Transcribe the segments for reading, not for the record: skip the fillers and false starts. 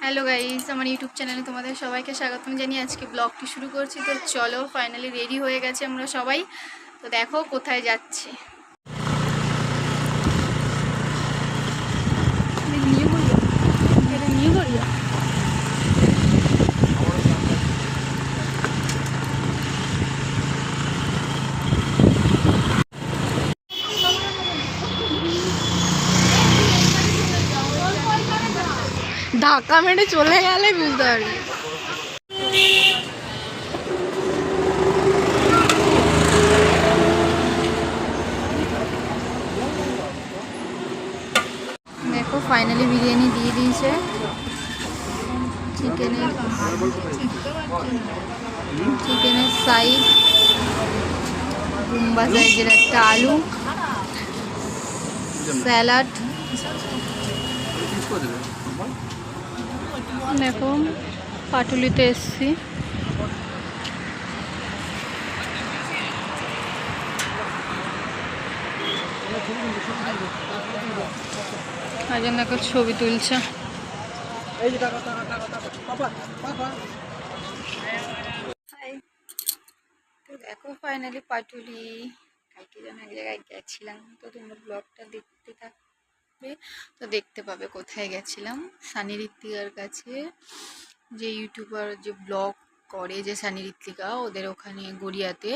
Hello guys, আমার YouTube চ্যানেলে তোমাদের সবাইকে স্বাগতম জানিয়ে আজকে ব্লগটি শুরু করছি। তো চলো, ফাইনালি রেডি হয়ে গেছে আমরা সবাই। তো দেখো কোথায় যাচ্ছি। ধাক্কা মেরে চলে গেলে বুঝতে পারবি। দেখো ফাইনালি বিরিয়ানি দিয়ে দিয়েছে। চিকেনের সাইজ বুম্বা সাইজের একটা আলু, স্যালাড। দেখো পাটুলিতে এসছি। দেখো ছবি তুলছে। দেখো ফাইনালি পাটুলি কালকে যেন এক জায়গায় গেছিলাম, তো তোমরা ব্লগটা দেখতে থাকবে তো দেখতে পাবে কোথায় গেছিলাম। সানি ঋত্বিকার কাছে, যে ইউটিউবার যে ব্লগ করে, যে সানি ঋত্বিকা, ওদের ওখানে গড়িয়াতে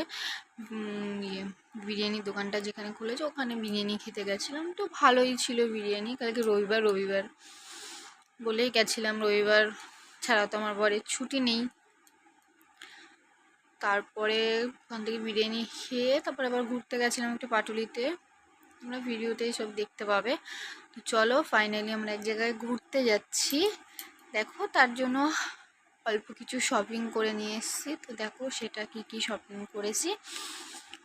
বিরিয়ানির দোকানটা যেখানে খুলেছে ওখানে বিরিয়ানি খেতে গেছিলাম। তো ভালোই ছিল বিরিয়ানি। কালকে রবিবার বলেই গেছিলাম, রবিবার ছাড়া তো আমার বরের ছুটি নেই। তারপরে ওখান থেকে বিরিয়ানি খেয়ে তারপরে আবার ঘুরতে গেছিলাম একটু পাটুলিতে। তোমরা ভিডিওতেই সব দেখতে পাবে। তো চলো ফাইনালি আমরা এক জায়গায় ঘুরতে যাচ্ছি। দেখো তার জন্য অল্প কিছু শপিং করে নিয়ে এসেছি। তো দেখো সেটা কি শপিং করেছি,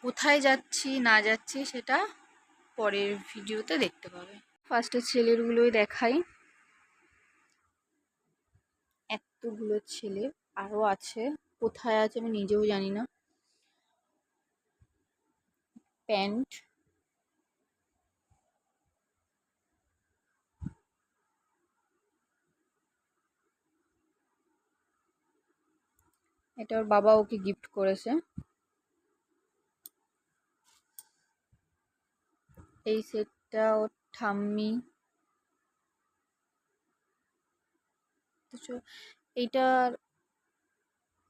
কোথায় যাচ্ছি না যাচ্ছি সেটা পরের ভিডিওতে দেখতে পাবে। ফার্স্টে ছেলেরগুলোই দেখাই। এতগুলো ছেলে, আরও আছে, কোথায় আছে আমি নিজেও জানি না। প্যান্ট, এটা ওর বাবা ওকে গিফট করেছে। এই সেটটা ওর ঠাম্মি।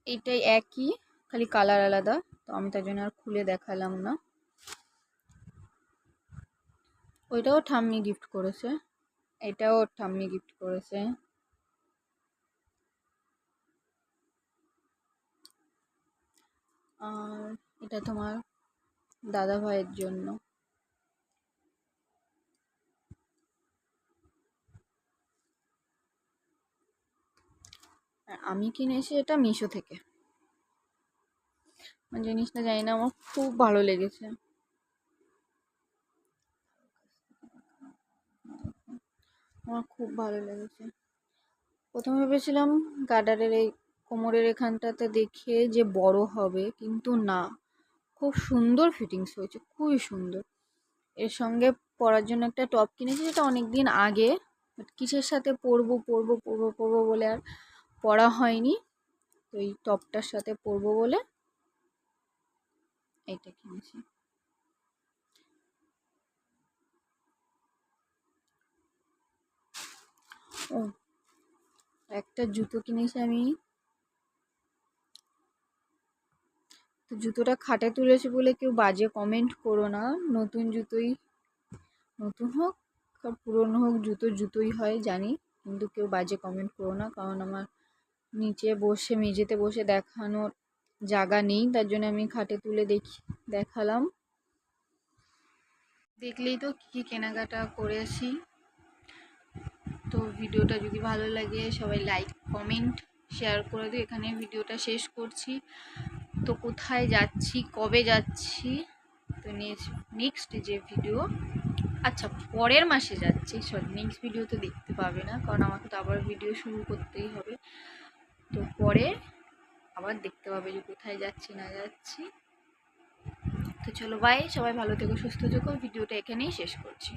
এইটাই একই, খালি কালার আলাদা। তো আমি তার জন্য আর খুলে দেখালাম না। ওইটাও ঠাম্মি গিফট করেছে, এটাও ঠাম্মি গিফট করেছে। আর এটা তোমার দাদা ভাইয়ের জন্য। আর আমি কিনেছি এটা মিশো থেকে। জিনিসটা জানি না, আমার খুব ভালো লেগেছে। আমার খুব ভালো লেগেছে। প্রথমে ভেবেছিলাম গার্ডারের এই কোমরের এখানটাতে দেখে যে বড় হবে, কিন্তু না, খুব সুন্দর ফিটিংস হয়েছে, খুবই সুন্দর। এর সঙ্গে পরার জন্য একটা টপ কিনেছি, যেটা অনেক দিন আগে, বাট কিসের সাথে পরবো বলে আর পরা হয়নি। তো এই টপটার সাথে পরবো বলে এইটা কিনেছি। ও, একটা জুতো কিনেছি আমি। তো জুতোটা খাটে তুলেছি বলে কেউ বাজে কমেন্ট করো না। নতুন জুতোই, নতুন হোক আর পুরনো হোক, জুতোই হয় জানি, কিন্তু কেউ বাজে কমেন্ট করো না। কারণ আমার নিচে বসে মেঝেতে বসে দেখানোর জায়গা নেই, তার জন্য আমি খাটে তুলে দেখালাম। দেখলেই তো কী কেনাকাটা করেছি। তো ভিডিওটা যদি ভালো লাগে সবাই লাইক কমেন্ট শেয়ার করে দিও। এখানে ভিডিওটা শেষ করছি। তো কোথায় যাচ্ছি, কবে যাচ্ছি, তো নেক্সট যে ভিডিও, আচ্ছা পরের মাসে যাচ্ছি, সরি নেক্সট ভিডিও তো দেখতে পাবে না, কারণ আমাকে তো আবার ভিডিও শুরু করতেই হবে। তো পরে আবার দেখতে পাবে যে কোথায় যাচ্ছি না যাচ্ছি। তো চলো বাই, সবাই ভালো থেকো, সুস্থ থেকো। ভিডিওটা এখানেই শেষ করছি।